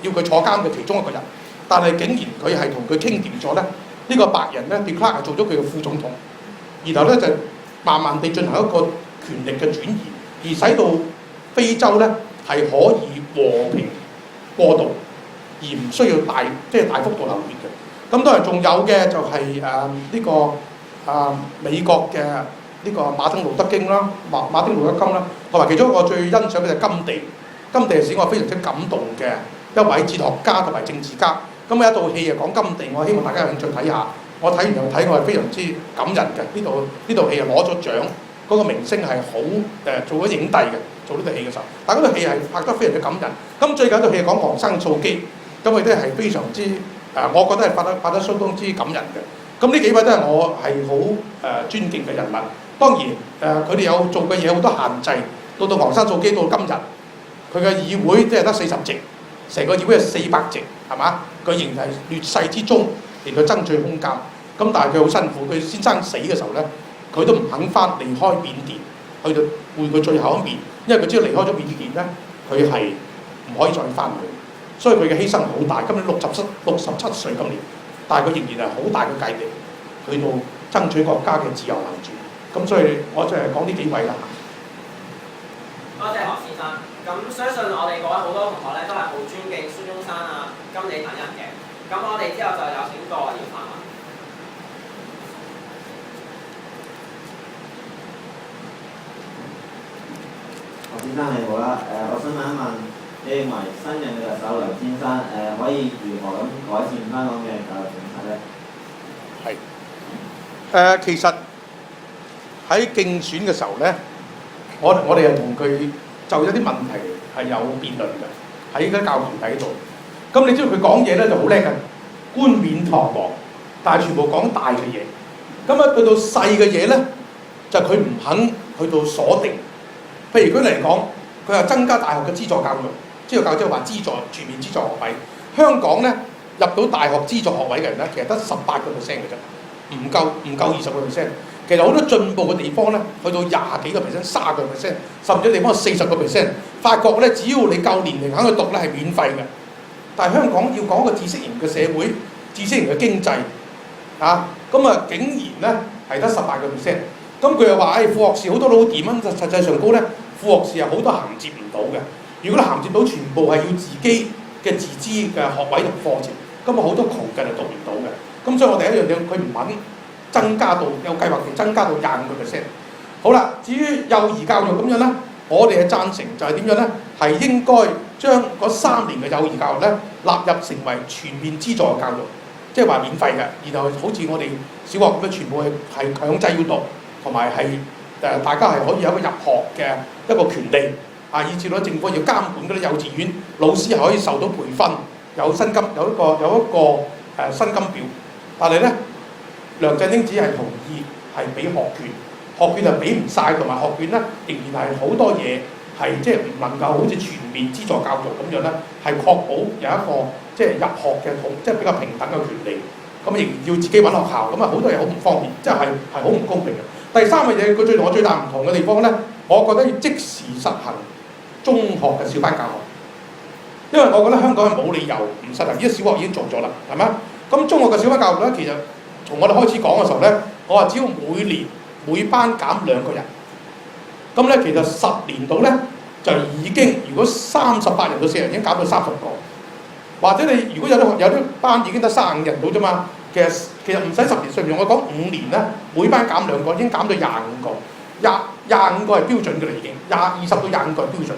要佢坐監嘅其中一個人，但係竟然佢係同佢傾掂咗咧，呢個白人咧 de Klerk 係做咗佢嘅副總統，然後咧就慢慢地進行一個權力嘅轉移，而使到非洲咧係可以和平過渡，而唔需要大幅度流血嘅。咁當然仲有嘅就係呢個美國嘅呢個馬丁路德金啦，馬丁路德金啦，同埋其中一個最欣賞嘅就係甘地。甘地係使我非常之感動嘅一位哲學家同埋政治家。咁有一套戲講甘地，我希望大家有興趣睇下。我睇完又睇，我係非常之感人嘅。呢套戲係攞咗獎，嗰個明星係好做咗影帝嘅，做呢套戲嘅時候。但係嗰套戲係拍得非常之感人。咁最近一套戲係講昂山素姬，咁佢都係非常之我覺得係拍得相當之感人嘅。咁呢幾位都係我係好尊敬嘅人物。當然佢哋有做嘅嘢好多限制，到昂山素姬到今日。佢嘅議會即係得40席，成個議會係400席，係嘛？佢仍然係劣勢之中嚟到爭取空間。咁但係佢好辛苦，佢先生死嘅時候咧，佢都唔肯離開緬甸，去到換佢最後一面，因為佢知道離開咗緬甸咧，佢係唔可以再翻去，所以佢嘅犧牲好大。今年67歲今年，但係佢仍然係好大嘅毅力，去到爭取國家嘅自由民主。咁所以我就係講呢幾位啦。多謝何先生。咁相信我哋各位好多同學咧都係好尊敬孫中山啊、甘地等人嘅。咁我哋之後就有請個人發問。何先生你好啦，我想問一問，你認為新任嘅特首梁先生可以如何咁改善香港嘅教育政策咧？係其實喺競選嘅時候咧，我哋係同佢就一啲問題係有辯論嘅，喺嗰啲教育團體度。咁你知道佢講嘢咧就好叻嘅，冠冕堂皇，但係全部講大嘅嘢。咁去到細嘅嘢咧，就佢唔肯去到鎖定。譬如佢嚟講，佢話增加大學嘅資助教育，資助教育即係話資助全面資助學位。香港咧入到大學資助學位嘅人咧，其實得18%嘅啫，唔夠20%。其實好多進步嘅地方咧，去到20幾個%、30%，甚至地方40%。發覺咧，只要你夠年齡肯去讀咧，係免費嘅。但係香港要講一個知識型嘅社會、知識型嘅經濟，竟然咧係得18%。咁佢又話：副學士好多都好掂啊！實際上高咧，副學士係好多銜接唔到嘅。如果你銜接到，全部係要自己嘅自資嘅學位同課程，咁好多窮嘅就讀唔到嘅。咁所以我哋一樣嘢，佢唔肯增加到有計劃地增加到25%。好啦，至於幼兒教育咁樣咧，我哋嘅贊成就係點樣咧？係應該將嗰3年嘅幼兒教育咧納入成為全面資助嘅教育，即係話免費嘅。然後好似我哋小學咁樣，全部係強制要讀。同埋係大家係可以有一個入學嘅一個權利以至到政府要監管嗰啲幼稚園老師係可以受到培訓，有薪金，有一個薪金表。但係咧，梁振英只係同意係俾學券，學券就俾唔晒，同埋學券咧仍然係好多嘢係即係唔能夠好似全面資助教育咁樣咧，係確保有一個即係入學嘅即係比較平等嘅權利。咁仍然要自己揾學校，咁好多嘢好唔方便，即係好唔公平嘅。第3樣嘢，佢同我最大唔同嘅地方咧，我覺得要即時實行中學嘅小班教學，因為我覺得香港係冇理由唔實行，依家小學已經做咗啦，係咪？咁中學嘅小班教育咧，其實從我哋開始講嘅時候咧，我話只要每年每班減2個人，咁咧其實10年度咧就已經，如果38人到40人已經減到30個，或者你如果有啲班已經得35人到啫嘛。其實唔使10年上面，我講5年咧，每班減2個，已經減到25個，25個係標準嘅啦，已經20到25個係標準。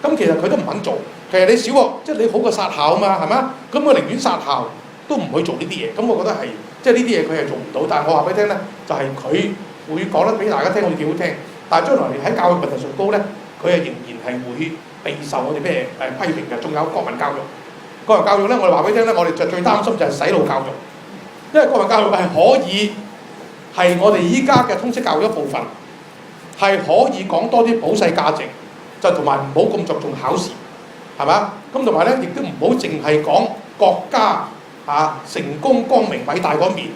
咁其實佢都唔肯做。其實你小學即係你好過殺校啊嘛，係咪？咁我寧願殺校都唔去做呢啲嘢。咁我覺得係即係呢啲嘢佢係做唔到。但係我話俾你聽咧，就係佢會講得俾大家聽，好似幾好聽。但係將來喺教育問題上高咧，佢係仍然係會備受我哋咩批評嘅。仲有國民教育，國民教育咧，我哋話俾你聽咧，我哋就最擔心就係洗腦教育。因為國民教育係可以係我哋依家嘅通識教育一部分，係可以講多啲普世價值，就同埋唔好咁着重考試，係嘛？咁同埋咧，亦都唔好淨係講國家成功光明偉大嗰面，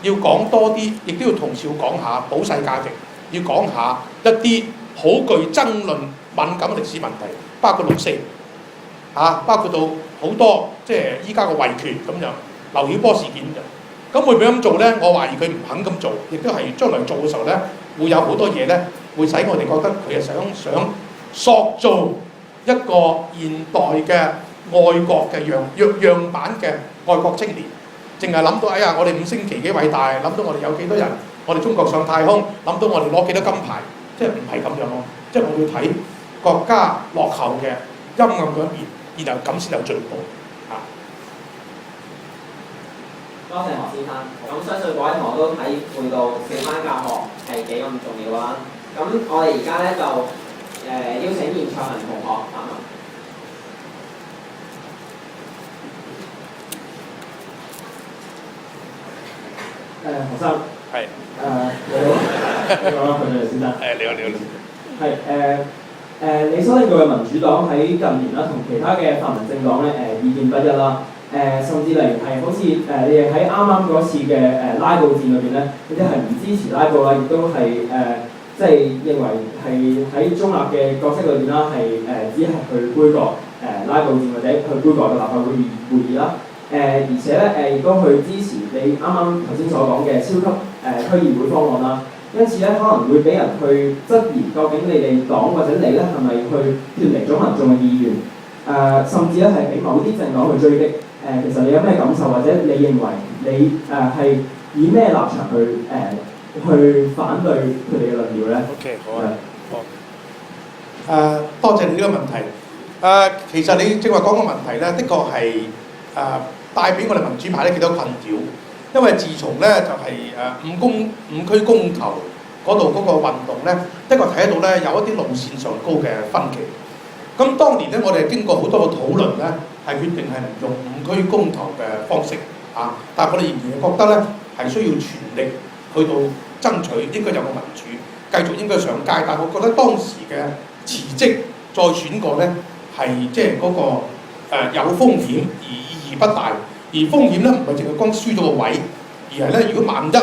要講多啲，亦都要同時要講下普世價值，要講下一啲好具爭論敏感嘅歷史問題，包括6四。包括到好多即係依家嘅維權咁樣，劉曉波事件咁。咁會唔會咁做咧？我懷疑佢唔肯咁做，亦都係將來做嘅時候咧，會有好多嘢咧，會使我哋覺得佢係想塑造一個現代嘅愛國嘅樣板嘅愛國青年，淨係諗到哎呀，我哋5星旗幾偉大，諗到我哋有幾多人，我哋中國上太空，諗到我哋攞幾多金牌，即係唔係咁樣咯？即係我要睇國家落後嘅陰暗嗰一面，然後咁先有進步。多謝何先生。咁相信各位同學都體會到小班教學係幾咁重要啦。咁我哋而家咧就邀請嚴卓文同學發問。何生，係你好，佢哋先生。你好。係你所領導嘅民主黨喺近年啦，同其他嘅泛民政黨咧意見不一啦。甚至例如係好似你哋喺啱啱嗰次嘅拉布戰裏邊咧，你哋係唔支持拉布啦，亦都係即係認為係喺中立嘅角色裏邊啦，係只係去杯葛拉布戰或者去杯葛嘅立法會會議啦。而且咧亦都去支持你啱啱頭先所講嘅超級區議會方案啦。因此咧可能會俾人去質疑，究竟你哋黨或者你咧係咪去脫離咗民眾嘅意願？甚至咧係俾某啲政黨去追擊。其實你有咩感受，或者你認為你係以咩立場去反對佢哋嘅論調咧 ？OK， 好啊。多謝你呢個問題。其實你正話講個問題咧，的確係帶俾我哋民主派咧幾多困擾，因為自從咧就係五區公投嗰度嗰個運動咧，的確睇得到咧有一啲路線上高嘅分歧。咁當年咧，我哋經過好多個討論咧，係決定係唔用5區公投嘅方式但係我哋仍然覺得咧係需要全力去到爭取應該有個民主，繼續應該上街。但係我覺得當時嘅辭職再選過咧係即係嗰個有風險而意義不大，而風險咧唔係淨係光輸咗個位，而係咧如果萬一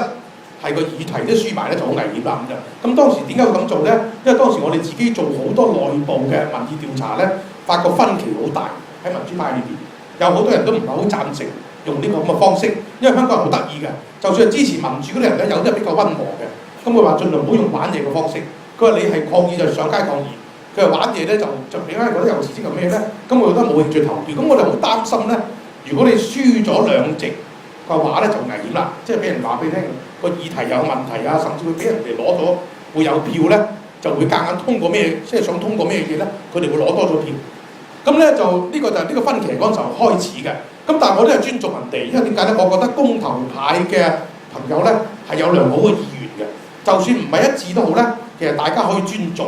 係個議題都輸埋咧就好危險啦咁就。咁當時點解會咁做咧？因為當時我哋自己做好多內部嘅民意調查咧，發覺分歧好大喺民主派裏邊，有好多人都唔係好贊成用呢個咁嘅方式，因為香港人好得意嘅，就算係支持民主嗰啲人咧，有啲係比較溫和嘅，咁佢話盡量唔好用玩嘢嘅方式。佢話你係抗議就上街抗議，佢話玩嘢咧就俾翻嗰啲有時即係咩咧？咁我覺得冇興趣投票。咁我哋好擔心咧，如果你輸咗2席嘅話咧就危險啦，即係俾人話俾你聽個議題有問題甚至會俾人哋攞咗會有票咧，就會夾硬通過咩，即係想通過咩嘢咧，佢哋會攞多咗票。咁咧就呢個就係呢個分歧嗰陣時候開始嘅。咁但係我都係尊重人哋，因為點解咧？我覺得公投派嘅朋友咧係有良好嘅意願嘅，就算唔係一致都好咧，其實大家可以尊重，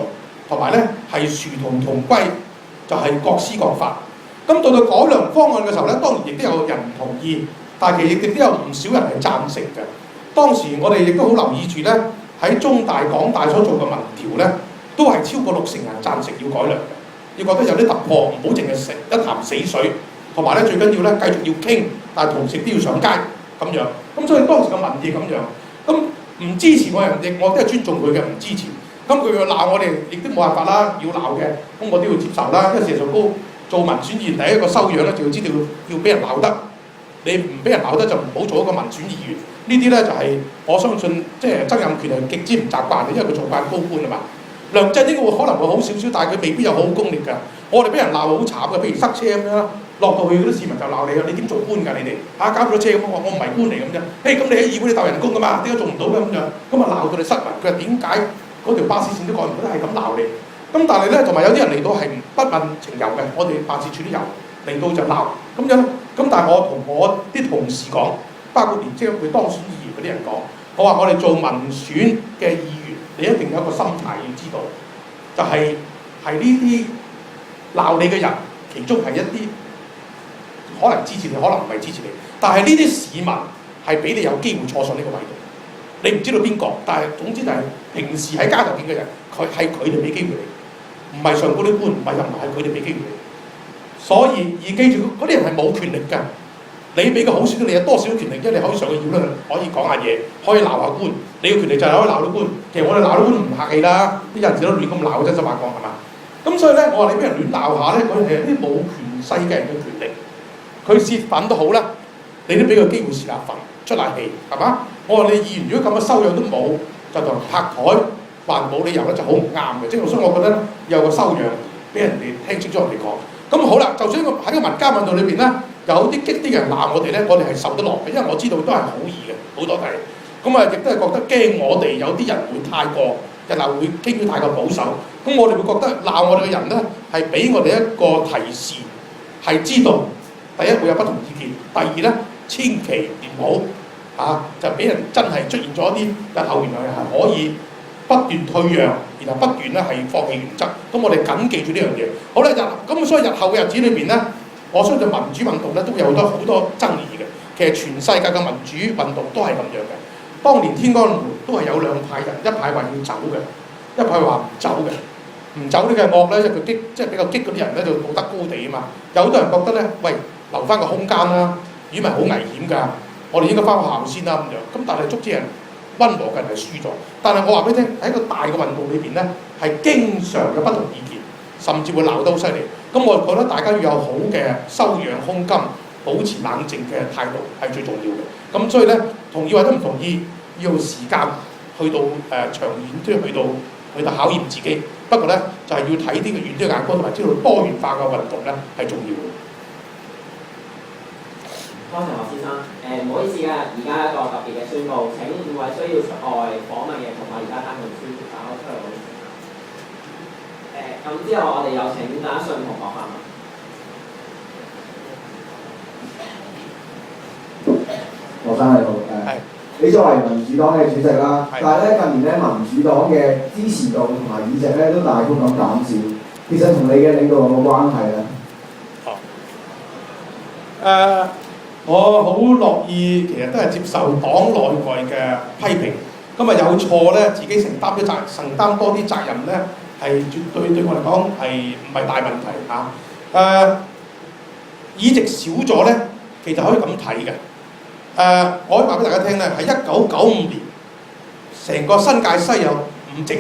同埋咧係殊途同歸，就係各施各法。咁到改良方案嘅時候咧，當然亦都有人唔同意，但係其實亦都有唔少人係贊成嘅。當時我哋亦都好留意住咧，喺中大、港大所做嘅民調咧，都係超過60%人贊成要改良嘅，要覺得有啲突破，唔好淨係一潭死水。同埋咧最緊要咧繼續要傾，但係同時都要上街咁樣。咁所以當時嘅民意咁樣，咁唔支持我人亦我都係尊重佢嘅，唔支持。咁佢要鬧我哋，亦都冇辦法啦，要鬧嘅，咁我都要接受啦。因為事實上做民選議員第一個修養咧，就要知道要俾人鬧得，你唔俾人鬧得就唔好做一個民選議員。呢啲咧就係我相信即係曾蔭權係極之唔習慣嘅，因為佢做慣高官啊嘛。梁振英可能會好少少，但係佢未必有好功力㗎。我哋俾人鬧好慘嘅，譬如塞車咁樣，落到去嗰啲市民就鬧你啊！你點做官㗎你哋？搞咗車咁，我唔係官嚟咁啫。咁你喺議會你鬥人工㗎嘛？點解做唔到嘅咁樣？咁啊鬧到你失魂。佢話點解嗰條巴士線都改唔到？係咁鬧你。咁但係咧，同埋有啲人嚟到係不問情由嘅，我哋辦事處都有嚟到就鬧咁樣。咁但係我同我啲同事講，包括連即係會當選議員嗰啲人講，我話我哋做民選嘅議員，你一定有一個心態要知道，就係呢啲鬧你嘅人，其中係一啲可能支持你，可能唔係支持你，但係呢啲市民係俾你有機會坐上呢個位度。你唔知道邊個，但係總之就係平時喺街頭見嘅人，佢哋俾機會你，唔係上高啲官，唔係任何係佢哋俾機會你。所以而記住嗰啲人係冇權力㗎，你俾個好少，你有多少權力？因為你可以上個議會可以講下嘢，可以鬧下官。你嘅權力就係可以鬧到官。其實我哋鬧到官唔客氣啦，啲人成日都亂咁鬧，真心話講係嘛？咁所以咧，我話你俾人亂鬧下咧，佢係啲冇權勢嘅人嘅權力，佢泄憤都好啦，你都俾個機會泄下憤，出下氣，係嘛？我話你議員如果咁嘅修養都冇，就同人拍台，話冇理由咧就好唔啱嘅。即係所以，我覺得有個修養俾人哋聽清楚人哋講。咁好啦，就算喺個民間運動裏邊咧，有啲激啲嘅人鬧我哋咧，我哋係受得落嘅，因為我知道都係好意嘅，好多係。咁啊，亦都係覺得驚我哋有啲人會太過，日後會傾於太過保守。咁我哋會覺得鬧我哋嘅人咧，係俾我哋一個提示，係知道第一會有不同意見，第二咧千祈唔好就俾人真係出現咗啲日後原來係可以不斷退讓，然後不斷咧係放棄原則。咁我哋緊記住呢樣嘢。好啦，咁所以日後嘅日子裏邊咧，我相信民主運動咧都會有好多爭議嘅。其實全世界嘅民主運動都係咁樣嘅。當年天安門都係有兩派人，一派話要走嘅，一派話唔走嘅。唔走呢個惡咧，佢激即係比較激嗰啲人咧，就道德高地啊嘛。有好多人覺得咧，喂，留翻個空間啦，如果唔係好危險㗎，我哋應該翻學校先啦咁樣。咁但係足之人溫和嘅人係輸咗。但係我話俾你聽，喺一個大嘅運動裏邊咧，係經常有不同意見，甚至會鬧得好犀利。咁我覺得大家要有好嘅修養胸襟，保持冷靜嘅態度係最重要嘅。咁所以咧，同意或者唔同意，要時間去到長遠，即係去到考驗自己。不過咧，就係要睇啲嘅遠啲嘅眼光，同埋知道多元化嘅運動咧係重要嘅。多謝何先生。唔好意思啊，而家一個特別嘅宣佈，請5位需要出外訪問嘅同學而家單獨出嚟好啲。咁之後我哋有請第一順同學發問。何生你好，你作為民主黨嘅主席啦，但係咧近年咧民主黨嘅支持度同埋議席咧都大幅咁減少，其實同你嘅領導有冇關係咧？我好樂意，其實都係接受黨內外嘅批評。咁啊有錯咧，自己承擔多啲責任咧，係絕對對我嚟講係唔係大問題嚇。議席少咗咧，其實可以咁睇嘅。我可以話俾大家聽咧，喺1995年，成個新界西有5席，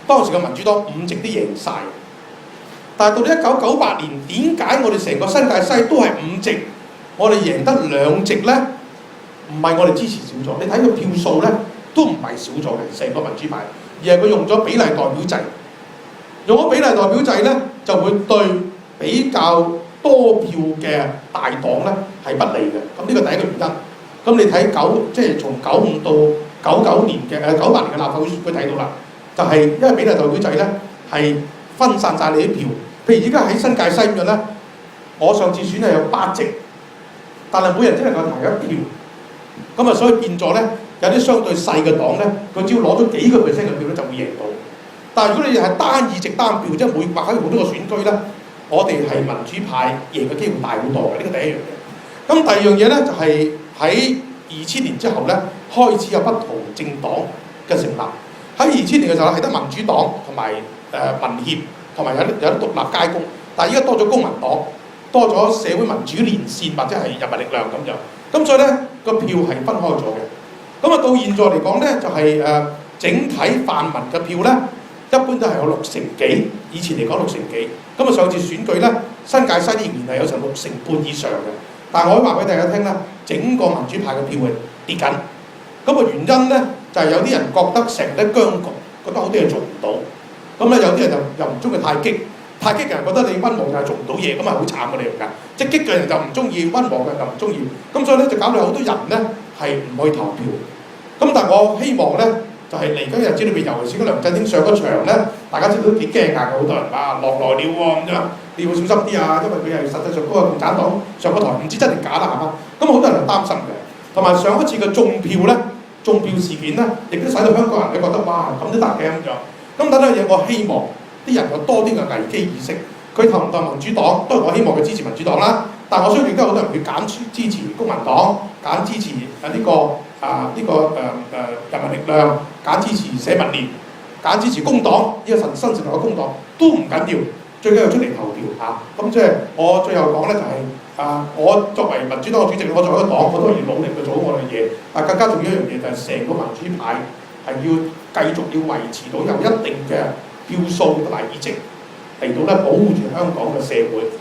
當時嘅民主黨5席都贏晒。但係到咗1998年，點解我哋成個新界西都係5席，我哋贏得2席咧？唔係我哋支持少咗，你睇個票數咧都唔係少咗嘅，成個民主派，而係佢用咗比例代表制。用咗比例代表制咧，就會對比較多票嘅大黨咧係不利嘅。咁呢個第一個原因。咁你睇即係從95到99年嘅98年嘅立法會選舉睇到啦，就係因為比例代表制咧係分散晒你啲票。譬如而家喺新界西咁樣咧，我上次選係有8席，但係每人只能夠投1票。咁啊，所以變咗咧有啲相對細嘅黨咧，佢只要攞咗幾個%嘅票咧就會贏到。但係如果你係單議席單票，即係每劃喺好多個選區咧，我哋係民主派贏嘅機會大好多嘅。呢個第一樣嘢。咁第二樣嘢咧就係喺2000年之後咧，開始有不同政黨嘅成立。喺2000年嘅時候係得民主黨同埋民協同埋有啲獨立街工，但係依家多咗公民黨，多咗社會民主連線或者係人民力量咁樣。咁所以咧個票係分開咗嘅。咁啊到現在嚟講咧，就係整體泛民嘅票咧，一般都係有6成幾，以前嚟講6成幾。咁啊上次選舉咧，新界西仍然係有成6成半以上嘅。但係我可以話俾大家聽啦，整個民主派嘅票係跌緊。咁個原因咧就係有啲人覺得成日都僵局，覺得好啲嘢做唔到。咁咧有啲人又唔中意太激，太激嘅人覺得你溫和就係做唔到嘢，咁啊好慘嘅你㗎。即係激嘅人就唔中意，溫和嘅人就唔中意。咁所以咧就搞到好多人咧係唔去投票。咁但係我希望咧就係嚟緊日子裏邊，尤其是梁振英上嗰場咧，大家知道都幾驚㗎，好多人話落來了喎咁樣。你要小心啲啊，因為佢係實際上嗰個共產黨上個台，唔知真定假啦係嘛？咁好多人係擔心嘅，同埋上一次嘅種票咧，種票事件咧，亦都使到香港人咧覺得哇咁都得嘅咁樣。咁等等嘢，我希望啲人有多啲嘅危機意識。佢投唔投民主黨，當然我希望佢支持民主黨啦。但我相信都有好多人會揀支持公民黨，揀支持人民力量，揀支持社民連，揀支持工黨，呢個新成立嘅工黨都唔緊要。最緊要出嚟投票嚇，咁即係我最後講咧就係我作為民主黨嘅主席，我作為一個黨，我都要努力去做好我嘅嘢。更加重要一樣嘢就係成個民主派係要繼續要維持到有一定嘅票數同埋議席，嚟到咧保護住香港嘅社會。